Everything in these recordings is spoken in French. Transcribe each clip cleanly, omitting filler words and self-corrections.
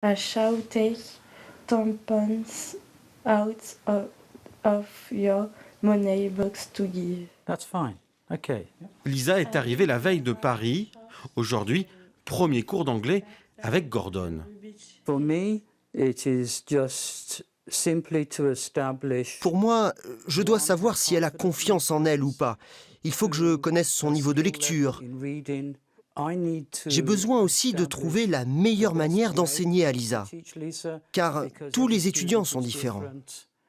I shall take tampons out of your money box to give. That's fine. Okay. Lisa est arrivée la veille de Paris. Aujourd'hui, premier cours d'anglais avec Gordon. For me, it is just simply to establish. Pour moi, je dois savoir si elle a confiance en elle ou pas. Il faut que je connaisse son niveau de lecture. J'ai besoin aussi de trouver la meilleure manière d'enseigner à Lisa, car tous les étudiants sont différents.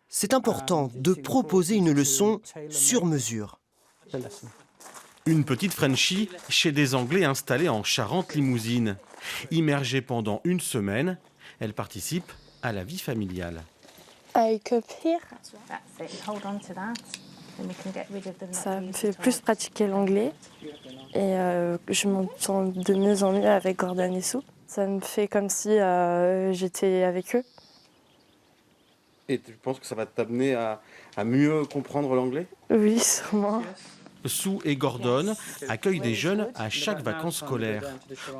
C'est important de proposer une leçon sur mesure. Une petite Frenchie chez des Anglais installés en Charente-Limousine. Immergée pendant une semaine, elle participe à la vie familiale. I cup here. Ça me fait plus pratiquer l'anglais et je m'entends de mieux en mieux avec Gordon et Sue. Ça me fait comme si j'étais avec eux. Et tu penses que ça va t'amener à mieux comprendre l'anglais ? Oui, sûrement. Sue et Gordon accueillent des jeunes à chaque vacances scolaires.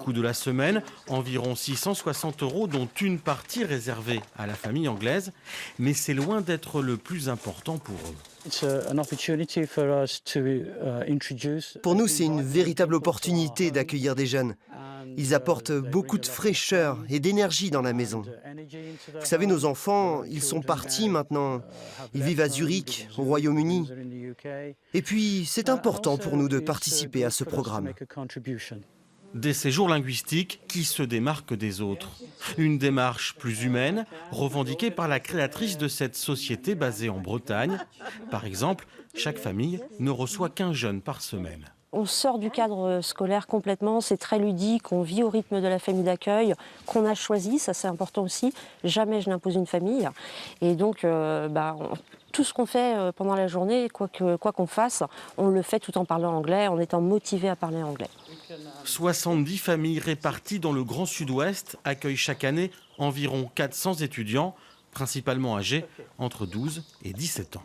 Coût de la semaine, environ 660 €, dont une partie réservée à la famille anglaise. Mais c'est loin d'être le plus important pour eux. Pour nous, c'est une véritable opportunité d'accueillir des jeunes. Ils apportent beaucoup de fraîcheur et d'énergie dans la maison. Vous savez, nos enfants, ils sont partis maintenant. Ils vivent à Zurich, au Royaume-Uni. Et puis, c'est important pour nous de participer à ce programme. Des séjours linguistiques qui se démarquent des autres. Une démarche plus humaine, revendiquée par la créatrice de cette société basée en Bretagne. Par exemple, chaque famille ne reçoit qu'un jeune par semaine. On sort du cadre scolaire complètement, c'est très ludique, on vit au rythme de la famille d'accueil qu'on a choisi, ça c'est important aussi. Jamais je n'impose une famille. Et donc, tout ce qu'on fait pendant la journée, quoi qu'on fasse, on le fait tout en parlant anglais, en étant motivé à parler anglais. 70 familles réparties dans le Grand Sud-Ouest accueillent chaque année environ 400 étudiants, principalement âgés entre 12 et 17 ans.